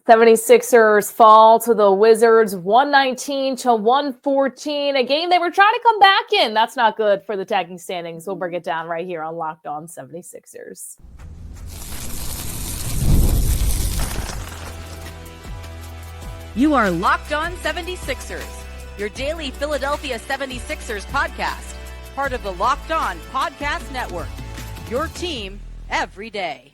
76ers fall to the Wizards 119-114, a game they were trying to come back in. That's not good for the tagging standings. We'll break it down right here on Locked On 76ers. You are Locked On 76ers, your daily Philadelphia 76ers podcast, part of the Locked On Podcast Network, your team every day.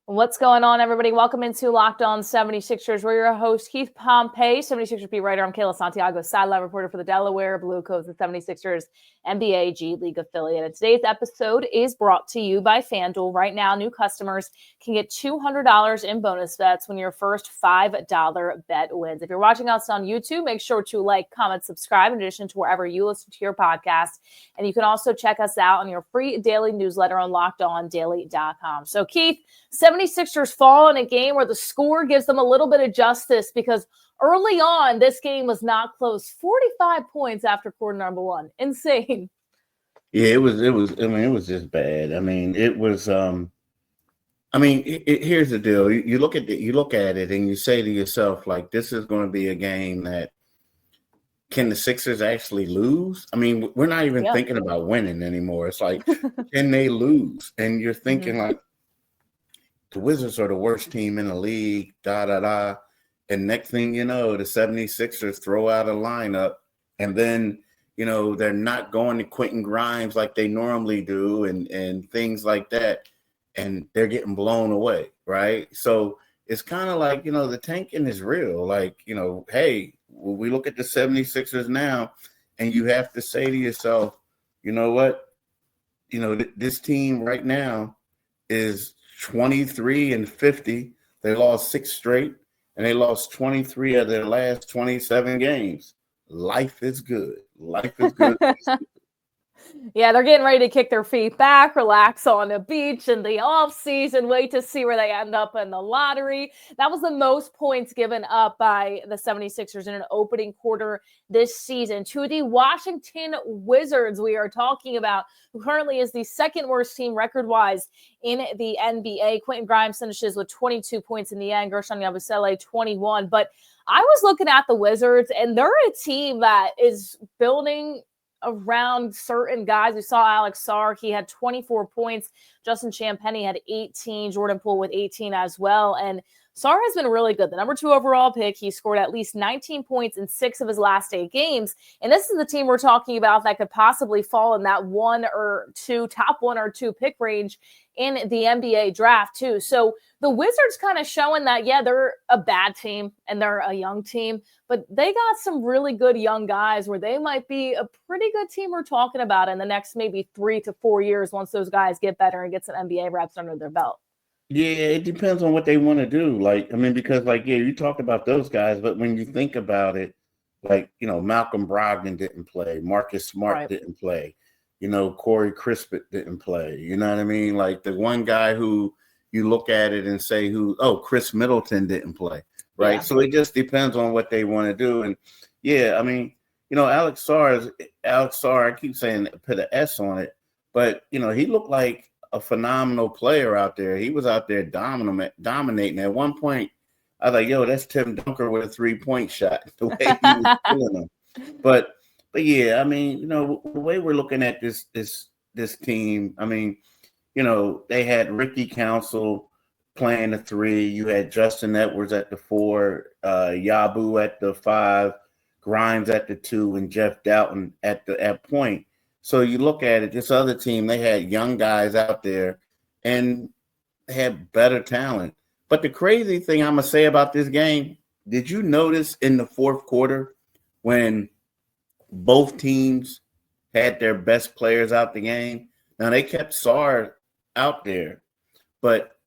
What's going on, everybody? Welcome into Locked On 76ers. We're your host, Keith Pompey, 76ers beat writer. I'm Kayla Santiago, sideline reporter for the Delaware Blue Coats, the 76ers NBA G League affiliate. And today's episode is brought to you by FanDuel. Right now, new customers can get $200 in bonus bets when your first $5 bet wins. If you're watching us on YouTube, make sure to like, comment, subscribe, in addition to wherever you listen to your podcast. And you can also check us out on your free daily newsletter on LockedOnDaily.com. So, Keith, 76ers fall in a game where the score gives them a little bit of justice because early on, this game was not close. 45 points after quarter number one. Insane. Yeah, it was. I mean, it was just bad. I mean, it was. Here's the deal. You look at it, and you say to yourself, like, this is going to be a game that can the Sixers actually lose? I mean, we're not even thinking about winning anymore. It's like, can they lose? And you're thinking like, the Wizards are the worst team in the league, And next thing you know, the 76ers throw out a lineup, and then, they're not going to Quentin Grimes like they normally do and things like that. And they're getting blown away, right? So it's kind of like, the tanking is real. Like, hey, we look at the 76ers now, and you have to say to yourself, you know what? This team right now is 23-50. They lost 6 straight, and they lost 23 of their last 27 games. Life is good. Life is good. Yeah, they're getting ready to kick their feet back, relax on the beach in the offseason, wait to see where they end up in the lottery. That was the most points given up by the 76ers in an opening quarter this season. To the Washington Wizards, we are talking about, who currently is the second worst team record-wise in the NBA. Quentin Grimes finishes with 22 points in the end, Gershon Yabusele 21. But I was looking at the Wizards, and they're a team that is building around certain guys. We saw Alex Sarr. He had 24 points. Justin Champagnie had 18. Jordan Poole with 18 as well. And Sarr has been really good. The number 2 overall pick. He scored at least 19 points in 6 of his last 8 games. And this is the team we're talking about that could possibly fall in that top 1 or 2 pick range in the NBA draft too. So the Wizards kind of showing that, they're a bad team and they're a young team, but they got some really good young guys where they might be a pretty good team we're talking about in the next maybe 3 to 4 years once those guys get better and get some NBA reps under their belt. Yeah, it depends on what they want to do. Because you talk about those guys, but when you think about it, Malcolm Brogdon didn't play, Marcus Smart didn't play, Corey Crispin didn't play. You know what I mean? Like the one guy who you look at it and say Chris Middleton didn't play, right? Yeah. So it just depends on what they want to do. And Alex Sarr, I keep saying put an S on it, but he looked like a phenomenal player out there. He was out there dominating. At one point, I was like, that's Tim Duncan with a 3-point shot, the way he was killing them. But yeah, the way we're looking at this team, they had Ricky Council playing the 3. You had Justin Edwards at the 4, Yabu at the 5, Grimes at the 2, and Jeff Doughton at point. So you look at it, this other team, they had young guys out there and they had better talent. But the crazy thing I'm going to say about this game, did you notice in the fourth quarter when both teams had their best players out the game? Now, they kept Sarr out there, but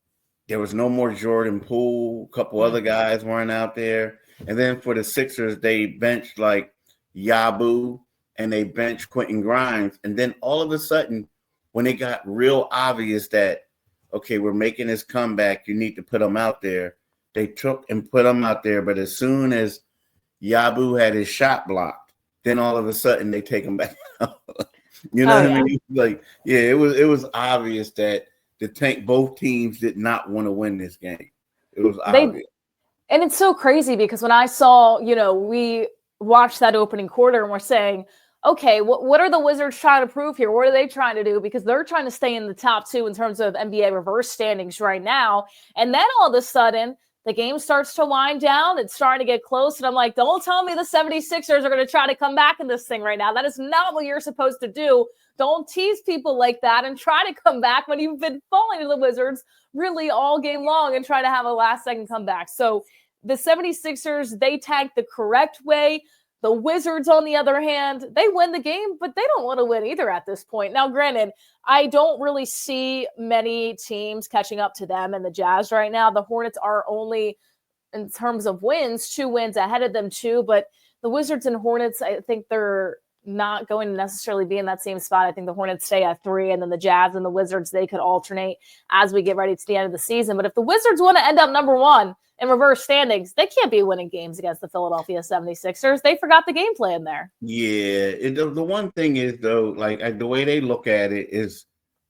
there was no more Jordan Poole. A couple other guys weren't out there. And then for the Sixers, they benched like Yabu and they benched Quentin Grimes. And then all of a sudden, when it got real obvious that, okay, we're making this comeback, you need to put them out there, they took and put them out there. But as soon as Yabu had his shot blocked, then all of a sudden they take him back out. You know what I mean? Like, it was obvious that both teams did not want to win this game. It was They obvious. And it's so crazy because when I saw, we watched that opening quarter and we're saying, okay, what are the Wizards trying to prove here? What are they trying to do? Because they're trying to stay in the top 2 in terms of NBA reverse standings right now. And then all of a sudden, the game starts to wind down. It's starting to get close. And I'm like, don't tell me the 76ers are going to try to come back in this thing right now. That is not what you're supposed to do. Don't tease people like that and try to come back when you've been falling to the Wizards really all game long and try to have a last-second comeback. So the 76ers, they tanked the correct way. The Wizards, on the other hand, they win the game, but they don't want to win either at this point. Now, granted, I don't really see many teams catching up to them and the Jazz right now. The Hornets are only, in terms of wins, 2 wins ahead of them too. But the Wizards and Hornets, I think they're not going to necessarily be in that same spot. I think the Hornets stay at 3, and then the Jazz and the Wizards, they could alternate as we get ready to the end of the season. But if the Wizards want to end up number 1 in reverse standings, they can't be winning games against the Philadelphia 76ers. They forgot the game plan there. Yeah. The one thing is, though, like the way they look at it is,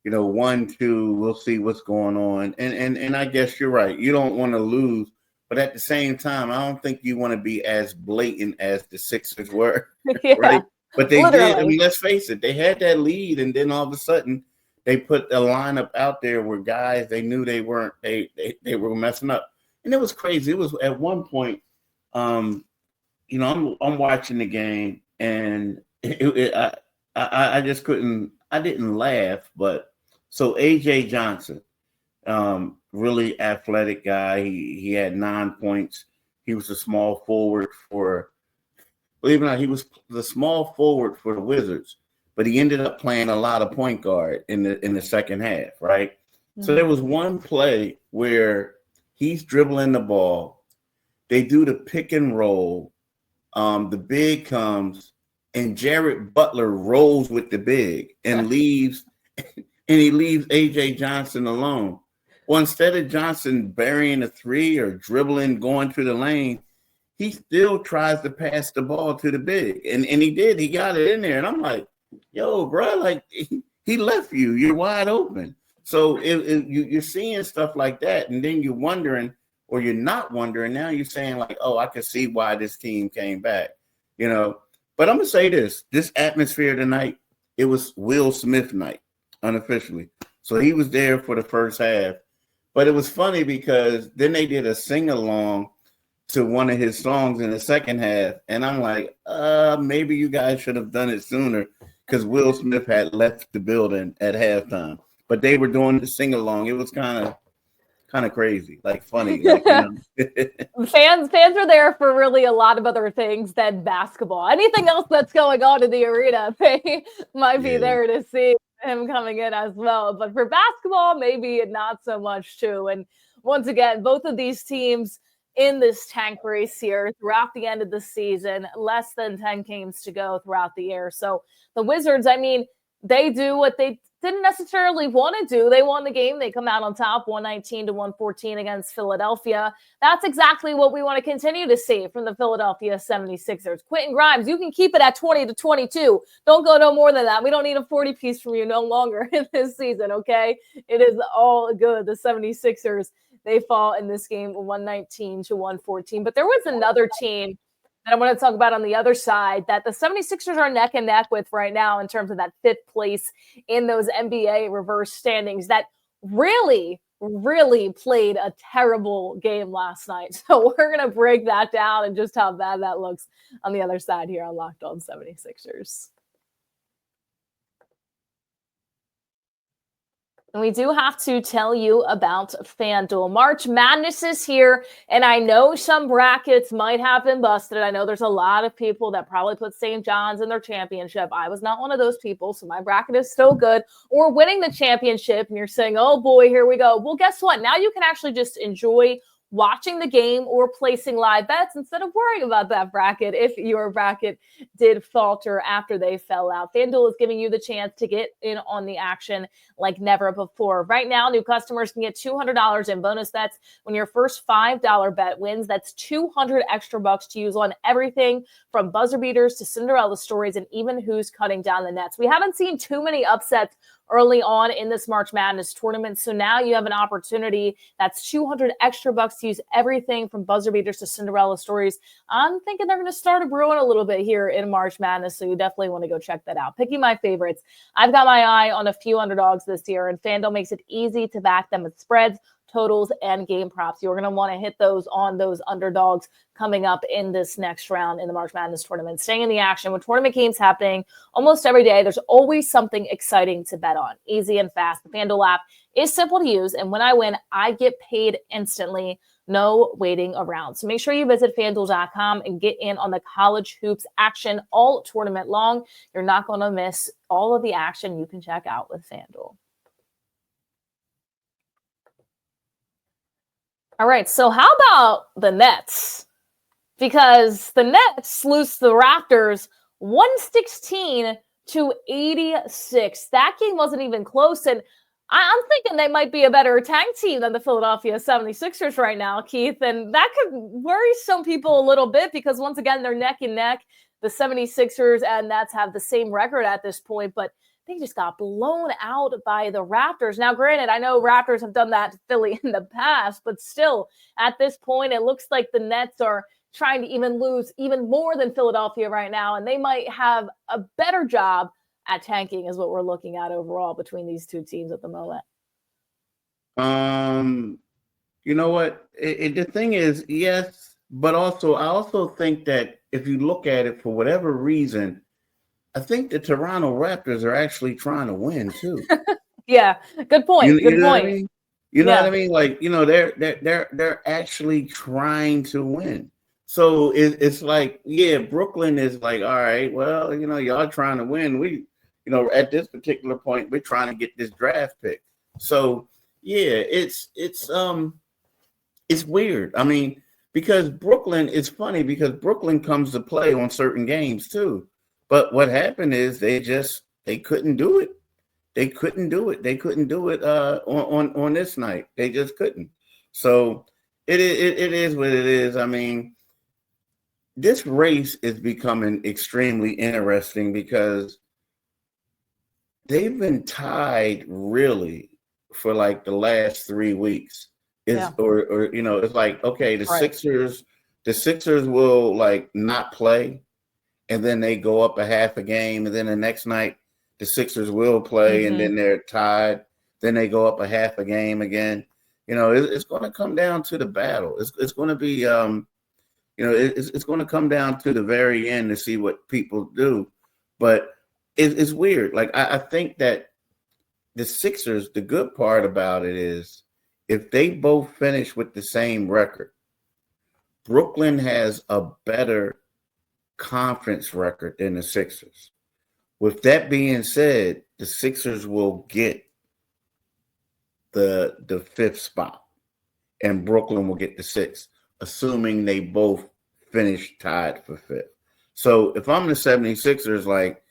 1, 2, we'll see what's going on. And I guess you're right. You don't want to lose. But at the same time, I don't think you want to be as blatant as the Sixers were. Yeah, right? But they literally did. I mean, let's face it. They had that lead, and then all of a sudden, they put a lineup out there where guys they knew they weren't. They were messing up. And it was crazy. It was at one point, I'm watching the game, and I just couldn't. I didn't laugh, but so AJ Johnson, really athletic guy. He had 9 points. He was a small forward for. Believe it or not, he was the small forward for the Wizards, but he ended up playing a lot of point guard in the second half, right? Mm-hmm. So there was one play where he's dribbling the ball. They do the pick and roll. The big comes, and Jared Butler rolls with the big and leaves, and he leaves AJ Johnson alone. Well, instead of Johnson burying a 3 or dribbling, going to the lane, he still tries to pass the ball to the big. And he did. He got it in there. And I'm like, yo, bro, like he left you. You're wide open. So you're seeing stuff like that, and then you're wondering, or you're not wondering. Now you're saying like, oh, I can see why this team came back, But I'm going to say this atmosphere tonight, it was Will Smith night, unofficially. So he was there for the first half. But it was funny because then they did a sing-along to one of his songs in the second half. And I'm like, maybe you guys should have done it sooner because Will Smith had left the building at halftime. But they were doing the sing-along. It was kind of crazy, like funny. Like, Fans are there for really a lot of other things than basketball. Anything else that's going on in the arena, they might be there to see him coming in as well. But for basketball, maybe not so much too. And once again, both of these teams in this tank race here throughout the end of the season, less than 10 games to go throughout the year. So the Wizards, I mean, they do what they didn't necessarily want to do. They won the game. They come out on top 119-114 against Philadelphia. That's exactly what we want to continue to see from the Philadelphia 76ers. Quentin Grimes, you can keep it at 20-22. Don't go no more than that. We don't need a 40-piece from you no longer in this season, okay? It is all good. The 76ers, they fall in this game 119-114. But there was another team that I want to talk about on the other side that the 76ers are neck and neck with right now in terms of that 5th place in those NBA reverse standings that really, really played a terrible game last night. So we're going to break that down and just how bad that looks on the other side here on Locked On 76ers. And we do have to tell you about FanDuel. March Madness is here, and I know some brackets might have been busted. I know there's a lot of people that probably put St. John's in their championship. I was not one of those people, so my bracket is still good. Or winning the championship, and you're saying, oh boy, here we go. Well, guess what? Now you can actually just enjoy watching the game or placing live bets instead of worrying about that bracket if your bracket did falter after they fell out. FanDuel is giving you the chance to get in on the action like never before. Right now, new customers can get $200 in bonus bets when your first $5 bet wins. That's $200 extra bucks to use on everything from buzzer beaters to Cinderella stories and even who's cutting down the nets. We haven't seen too many upsets early on in this March Madness tournament. So now you have an opportunity. That's $200 extra to use everything from buzzer beaters to Cinderella stories. I'm thinking they're going to start a brewing a little bit here in March Madness. So you definitely want to go check that out. Picking my favorites. I've got my eye on a few underdogs this year, and FanDuel makes it easy to back them with spreads, totals, and game props. You're going to want to hit those on those underdogs coming up in this next round in the March Madness tournament. Staying in the action with tournament games happening almost every day, there's always something exciting to bet on. Easy and fast. The FanDuel app is simple to use, and when I win, I get paid instantly. No waiting around. So make sure you visit FanDuel.com and get in on the college hoops action all tournament long. You're not going to miss all of the action you can check out with FanDuel. All right, so how about the Nets? Because the Nets lose the Raptors 116-86. That game wasn't even close, and I'm thinking they might be a better tag team than the Philadelphia 76ers right now, Keith, and that could worry some people a little bit because, once again, they're neck and neck. The 76ers and Nets have the same record at this point, but they just got blown out by the Raptors. Now, granted, I know Raptors have done that to Philly in the past, but still, at this point, it looks like the Nets are trying to even lose even more than Philadelphia right now, and they might have a better job at tanking is what we're looking at overall between these two teams at the moment. You know what? The thing is, yes, but also I also think that if you look at it for whatever reason, I think the Toronto Raptors are actually trying to win too. Yeah, good point. Good point. What I mean? You know what I mean? Like, they're actually trying to win. So it's like, yeah, Brooklyn is like, all right, well, y'all trying to win. We, at this particular point, we're trying to get this draft pick. So yeah, it's weird. I mean, because Brooklyn, it's funny because Brooklyn comes to play on certain games too. But what happened is they couldn't do it. They couldn't do it. They couldn't do it on this night. They just couldn't. So it is what it is. I mean, this race is becoming extremely interesting because they've been tied really for like the last 3 weeks. It's like, okay, the Sixers will like not play, and then they go up a half a game, and then the next night the Sixers will play, and then they're tied. Then they go up a half a game again. It's going to come down to the battle. It's going to be, it's going to come down to the very end to see what people do. But it's weird. Like, I think that the Sixers, the good part about it is if they both finish with the same record, Brooklyn has a better conference record than the Sixers. With that being said, the Sixers will get the fifth spot, and Brooklyn will get the sixth, assuming they both finish tied for fifth. So if I'm the 76ers, like,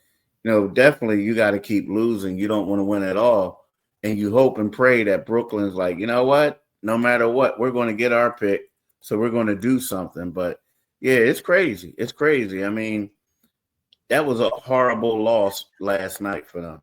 definitely you got to keep losing. You don't want to win at all. And you hope and pray that Brooklyn's like, you know what? No matter what, we're going to get our pick. So we're going to do something. But yeah, it's crazy. It's crazy. I mean, that was a horrible loss last night for them.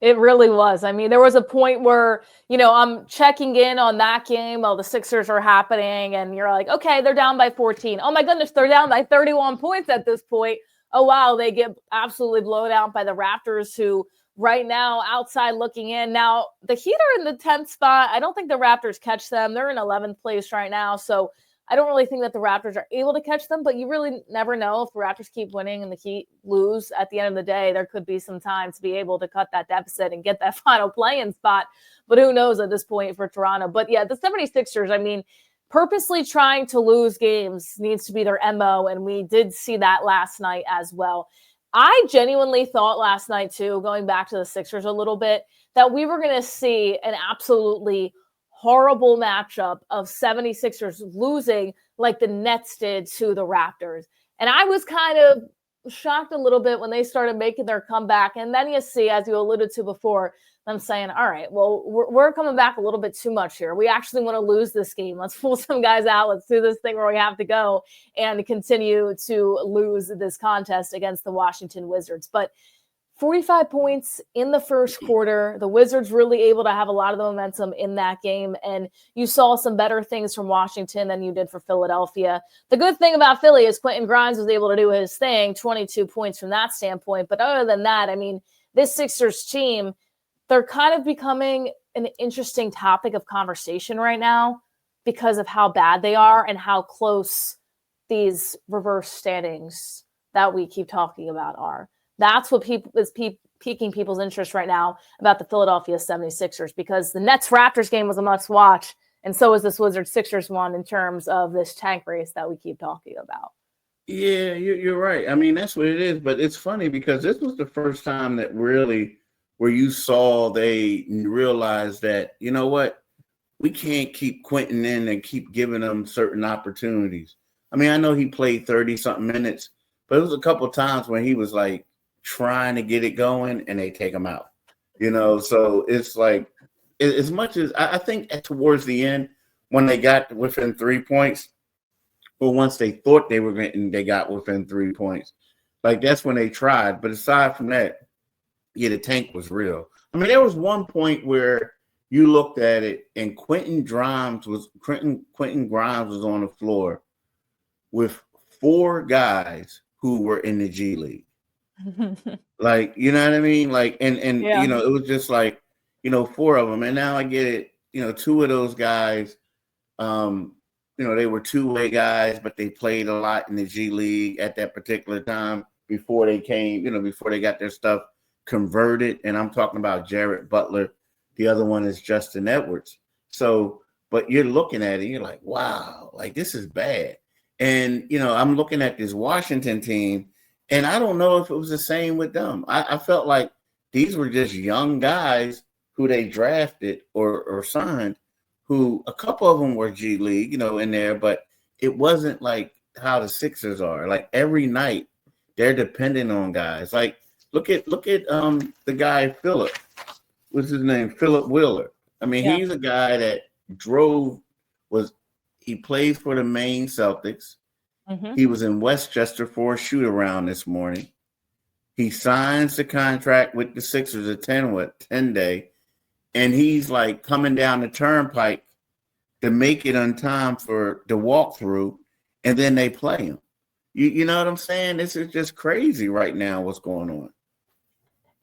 It really was. I mean, there was a point where, I'm checking in on that game while the Sixers are happening, and you're like, okay, they're down by 14. Oh my goodness, they're down by 31 points at this point. Oh wow, they get absolutely blown out by the Raptors, who right now outside looking in. Now, the Heat are in the 10th spot. I don't think the Raptors catch them. They're in 11th place right now, so I don't really think that the Raptors are able to catch them, but you really never know. If the Raptors keep winning and the Heat lose at the end of the day, there could be some time to be able to cut that deficit and get that final play-in spot. But who knows at this point for Toronto. But yeah, the 76ers, I mean, purposely trying to lose games needs to be their MO, and we did see that last night as well. I genuinely thought last night too, going back to the Sixers a little bit, that we were going to see an absolutely horrible matchup of 76ers losing like the Nets did to the Raptors. And I was kind of shocked a little bit when they started making their comeback. And then you see, as you alluded to before, them saying, all right, well, we're coming back a little bit too much here. We actually want to lose this game. Let's pull some guys out. Let's do this thing where we have to go and continue to lose this contest against the Washington Wizards. But 45 points in the first quarter. The Wizards really able to have a lot of the momentum in that game, and you saw some better things from Washington than you did for Philadelphia. The good thing about Philly is Quentin Grimes was able to do his thing, 22 points from that standpoint. But other than that, I mean, this Sixers team, they're kind of becoming an interesting topic of conversation right now because of how bad they are and how close these reverse standings that we keep talking about are. That's what is piquing people's interest right now about the Philadelphia 76ers, because the Nets-Raptors game was a must-watch, and so is this Wizards-Sixers one in terms of this tank race that we keep talking about. Yeah, you're right. I mean, that's what it is. But it's funny because this was the first time that really where you saw they realized that, you know what, we can't keep Quentin in and keep giving him certain opportunities. I mean, I know he played 30-something minutes, but it was a couple of times when he was like trying to get it going and they take him out. So it's like as much as I think towards the end when they got within 3 points, but once they thought they were getting, they got within 3 points. Like that's when they tried. But aside from that, yeah, the tank was real. I mean, there was one point where you looked at it and Quentin Grimes was on the floor with 4 guys who were in the G League. Like, you know what I mean? Like, and yeah. It was just like, 4 of them. And now I get it, 2 of those guys, they were two-way guys, but they played a lot in the G League at that particular time before they came, before they got their stuff converted. And I'm talking about Jared Butler. The other one is Justin Edwards. So, but you're looking at it, you're like, wow, like this is bad. And, I'm looking at this Washington team, and I don't know if it was the same with them. I felt like these were just young guys who they drafted or signed, who a couple of them were G League, in there, but it wasn't like how the Sixers are. Like every night they're dependent on guys. Like look at the guy Philip. What's his name? Philip Wheeler. I mean, He's a guy that he plays for the Maine Celtics. Mm-hmm. He was in Westchester for a shoot around this morning. He signs the contract with the Sixers a 10-day, and he's like coming down the turnpike to make it on time for the walkthrough, and then they play him. You know what I'm saying? This is just crazy right now what's going on.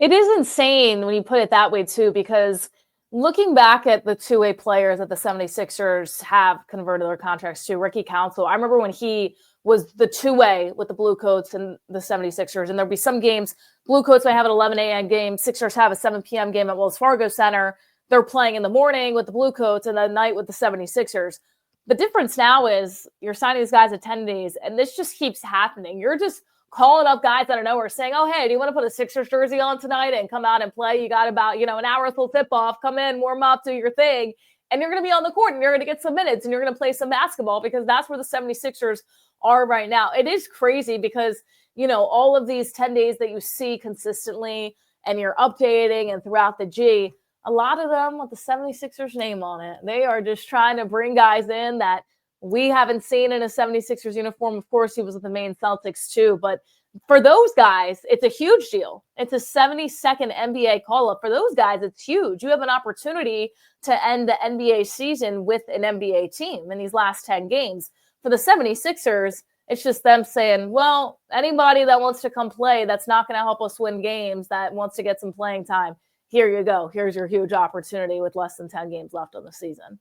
It is insane when you put it that way, too, because looking back at the two-way players that the 76ers have converted their contracts to, Ricky Council, I remember when he was the two-way with the Blue Coats and the 76ers, and there'd be some games, Blue Coats might have an 11 a.m. game, Sixers have a 7 p.m. game at Wells Fargo Center. They're playing in the morning with the Blue Coats and at night with the 76ers. The difference now is you're signing these guys at 10 days, and this just keeps happening. You're just calling up guys out of nowhere saying, oh, hey, do you want to put a Sixers jersey on tonight and come out and play? You got about, an hour till tip-off. Come in, warm up, do your thing. And you're going to be on the court, and you're going to get some minutes, and you're going to play some basketball, because that's where the 76ers are right now. It is crazy because, all of these 10 days that you see consistently and you're updating and throughout the G, a lot of them with the 76ers name on it. They are just trying to bring guys in that we haven't seen in a 76ers uniform. Of course, he was with the Maine Celtics too. But for those guys, it's a huge deal. It's a 72nd NBA call-up. For those guys, it's huge. You have an opportunity to end the NBA season with an NBA team in these last 10 games. For the 76ers, it's just them saying, well, anybody that wants to come play that's not going to help us win games, that wants to get some playing time, here you go. Here's your huge opportunity with less than 10 games left on the season.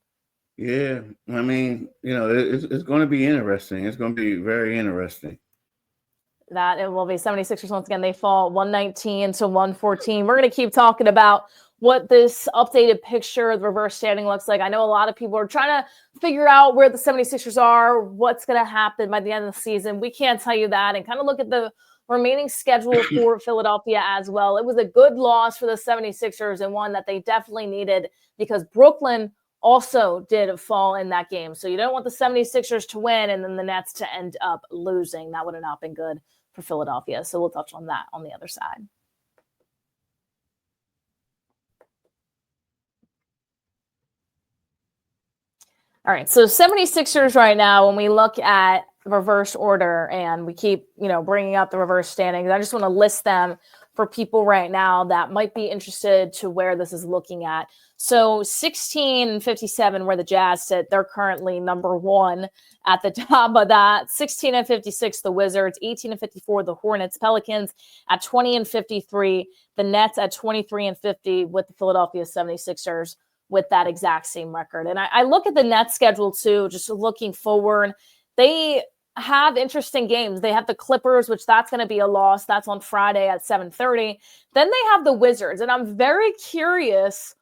Yeah, I mean, it's going to be interesting. It's going to be very interesting. That it will be. 76ers, once again, they fall 119 to 114. We're going to keep talking about what this updated picture of the reverse standing looks like. I know a lot of people are trying to figure out where the 76ers are, what's going to happen by the end of the season. We can't tell you that, and kind of look at the remaining schedule for Philadelphia as well. It was a good loss for the 76ers and one that they definitely needed, because Brooklyn also did fall in that game. So you don't want the 76ers to win and then the Nets to end up losing. That would have not been good for Philadelphia. So we'll touch on that on the other side. All right, so 76ers right now, when we look at reverse order and we keep, bringing up the reverse standings, I just want to list them for people right now that might be interested to where this is looking at. So 16-57 where the Jazz sit. They're currently number 1 at the top of that. 16-56 the Wizards, 18-54 the Hornets, Pelicans at 20-53, the Nets at 23-50 with the Philadelphia 76ers with that exact same record. And I look at the Nets schedule too, just looking forward. They have interesting games. They have the Clippers, which that's going to be a loss. That's on Friday at 7:30. Then they have the Wizards. And I'm very curious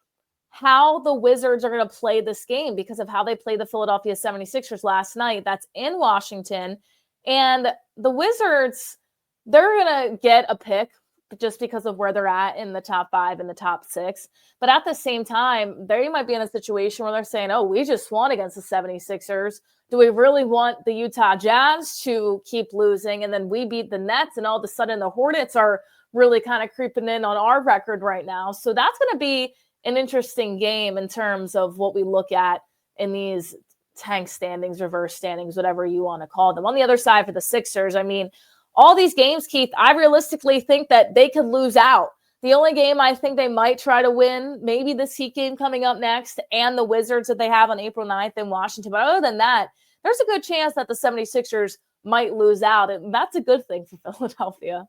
how the Wizards are going to play this game because of how they played the Philadelphia 76ers last night. That's in Washington. And the Wizards, they're going to get a pick just because of where they're at in the top 5 and the top 6. But at the same time, they might be in a situation where they're saying, oh, we just won against the 76ers. Do we really want the Utah Jazz to keep losing? And then we beat the Nets, and all of a sudden the Hornets are really kind of creeping in on our record right now. So that's going to be an interesting game in terms of what we look at in these tank standings, reverse standings, whatever you want to call them. On the other side for the Sixers, I mean, all these games, Keith, I realistically think that they could lose out. The only game I think they might try to win, maybe this Heat game coming up next and the Wizards that they have on April 9th in Washington. But other than that, there's a good chance that the 76ers might lose out. And that's a good thing for Philadelphia.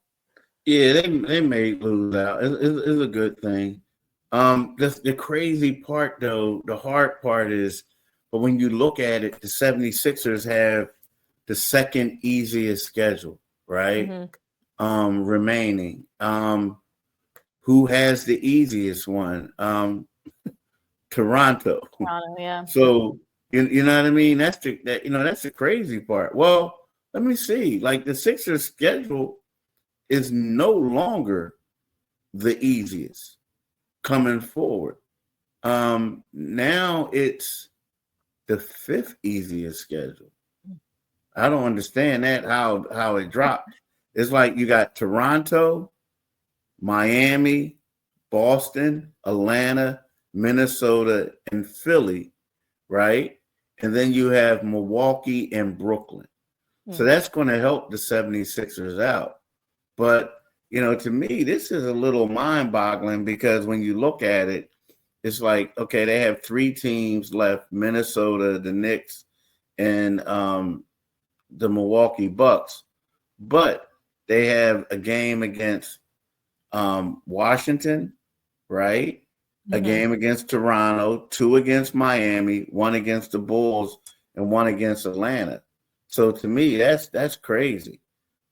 Yeah, they may lose out. It's a good thing. The crazy part, though, the hard part is, but when you look at it, the 76ers have the second easiest schedule, right? Mm-hmm. Remaining. Who has the easiest one? Toronto, yeah. So you know what I mean? That's the crazy part. Well, let me see. Like the Sixers' schedule is no longer the easiest coming forward. Now it's the 5th easiest schedule. I don't understand that how it dropped. It's like you got Toronto, Miami, Boston, Atlanta, Minnesota, and Philly, right? And then you have Milwaukee and Brooklyn. So that's going to help the 76ers out. But, to me, this is a little mind-boggling because when you look at it, it's like, okay, they have 3 teams left, Minnesota, the Knicks, and the Milwaukee Bucks. But they have a game against Washington, right? Mm-hmm. A game against Toronto, 2 against Miami, 1 against the Bulls, and 1 against Atlanta. So to me, that's crazy.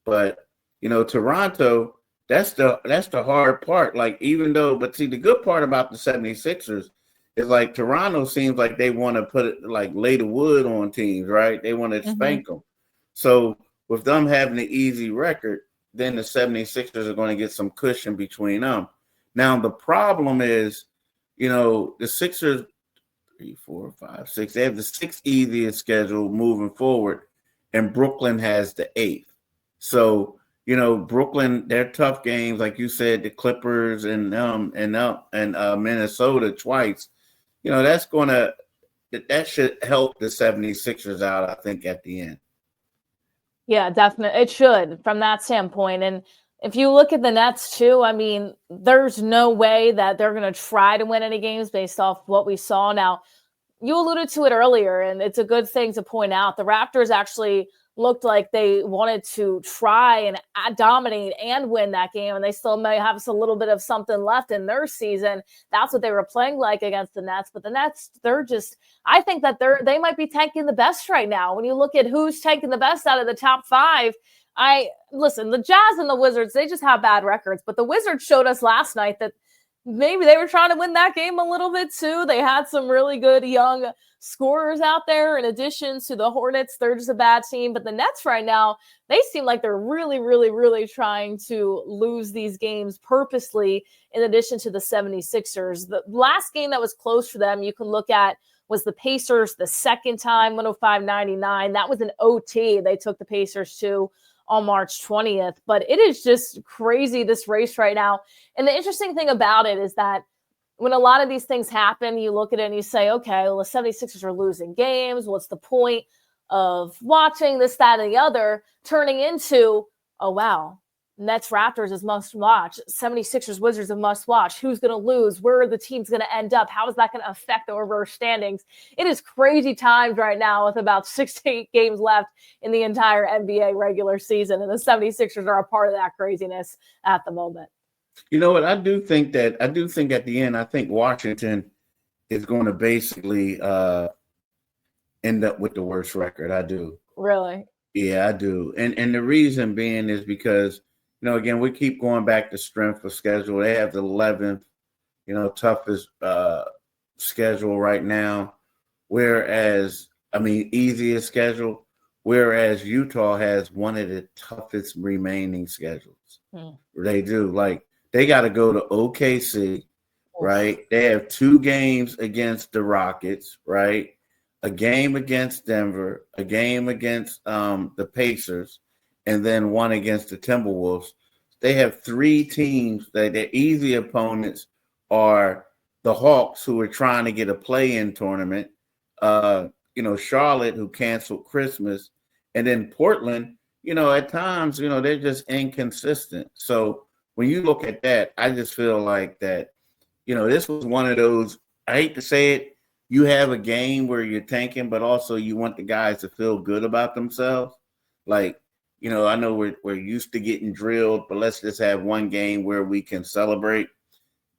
But Toronto, that's the hard part. Like but see, the good part about the 76ers is like Toronto seems like they want to put it like lay the wood on teams, right? They want to spank them. So with them having an easy record, then the 76ers are going to get some cushion between them. Now, the problem is, the Sixers, 3, 4, 5, 6, they have the 6th easiest schedule moving forward, and Brooklyn has the 8th. So, Brooklyn, their tough games, like you said, the Clippers and Minnesota twice, that should help the 76ers out, I think, at the end. Yeah, definitely. It should from that standpoint. And if you look at the Nets too, I mean, there's no way that they're going to try to win any games based off what we saw. Now, you alluded to it earlier, and it's a good thing to point out. The Raptors actually looked like they wanted to try and dominate and win that game, and they still may have a little bit of something left in their season. That's what they were playing like against the Nets. But the Nets, I think that they might be tanking the best right now. When you look at who's tanking the best out of the top 5, listen, the Jazz and the Wizards, they just have bad records. But the Wizards showed us last night that maybe they were trying to win that game a little bit too. They had some really good young scorers out there in addition to the Hornets. They're just a bad team. But the Nets right now, they seem like they're really, really, really trying to lose these games purposely in addition to the 76ers. The last game that was close for them, you can look at, was the Pacers the second time, 105-99. That was an OT. They took the Pacers to on March 20th. But it is just crazy, this race right now. And the interesting thing about it is that when a lot of these things happen, you look at it and you say, okay, well, the 76ers are losing games. What's the point of watching this, that, and the other, turning into, oh, wow, Nets Raptors is must watch. 76ers Wizards is must watch. Who's going to lose? Where are the teams going to end up? How is that going to affect the reverse standings? It is crazy times right now with about 6 to 8 games left in the entire NBA regular season. And the 76ers are a part of that craziness at the moment. You know what? I do think at the end, I think Washington is going to basically end up with the worst record. I do. Really? Yeah, I do. And the reason being is because, again, we keep going back to strength of schedule. They have the 11th, toughest schedule right now. Easiest schedule. Whereas Utah has one of the toughest remaining schedules. They do. Like, they got to go to OKC, right? They have 2 games against the Rockets, right? A game against Denver, a game against the Pacers, and then one against the Timberwolves. They have 3 teams that their easy opponents are the Hawks, who are trying to get a play-in tournament, Charlotte, who canceled Christmas, and then Portland, at times, they're just inconsistent. So when you look at that, I just feel like that, this was one of those, I hate to say it, you have a game where you're tanking, but also you want the guys to feel good about themselves. Like, I know we're used to getting drilled, but let's just have one game where we can celebrate.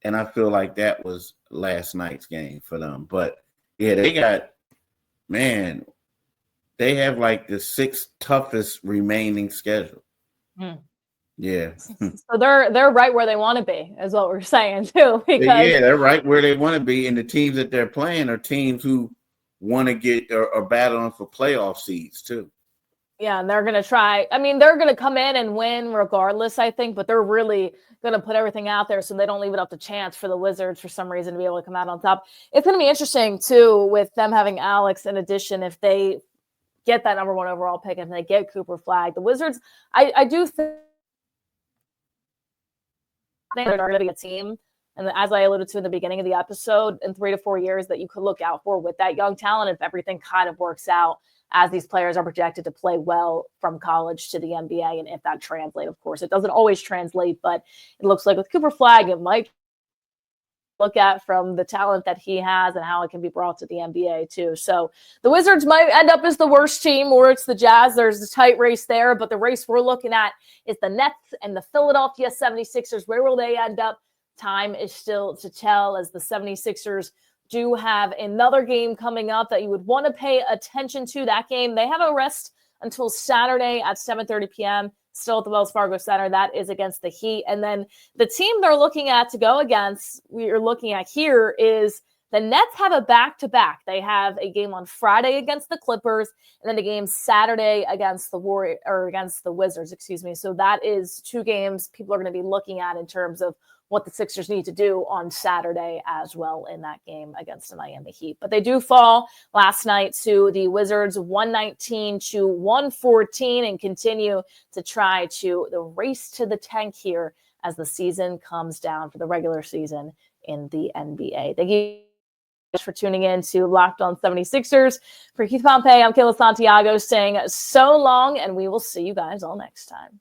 And I feel like that was last night's game for them. But yeah, they have like the 6th toughest remaining schedule. Yeah. So they're right where they want to be, is what we're saying too. Because they're right where they want to be, and the teams that they're playing are teams who want to get or battling for playoff seeds too. Yeah, and they're going to try. I mean, they're going to come in and win regardless, I think, but they're really going to put everything out there so they don't leave it up to chance for the Wizards for some reason to be able to come out on top. It's going to be interesting too with them having Alex in addition if they get that number 1 overall pick and they get Cooper Flag. The Wizards, I do think they're going to be a team, and as I alluded to in the beginning of the episode, in 3 to 4 years that you could look out for with that young talent if everything kind of works out as these players are projected to play well from college to the NBA, and if that translates, of course. It doesn't always translate, but it looks like with Cooper Flag, it might look at from the talent that he has and how it can be brought to the NBA too. So the Wizards might end up as the worst team, or it's the Jazz. There's a tight race there, but the race we're looking at is the Nets and the Philadelphia 76ers. Where will they end up? Time is still to tell, as the 76ers do have another game coming up that you would want to pay attention to. That game, they have a rest until Saturday at 7:30 p.m. still at the Wells Fargo Center. That is against the Heat. And then the team they're looking at to go against, we're looking at here, is the Nets have a back-to-back. They have a game on Friday against the Clippers, and then a game Saturday against the Wizards, excuse me. So that is 2 games people are going to be looking at in terms of what the Sixers need to do on Saturday as well in that game against the Miami Heat. But they do fall last night to the Wizards 119-114 and continue to try to the race to the tank here as the season comes down for the regular season in the NBA. Thank you for tuning in to Locked On 76ers. For Keith Pompey, I'm Kayla Santiago saying so long, and we will see you guys all next time.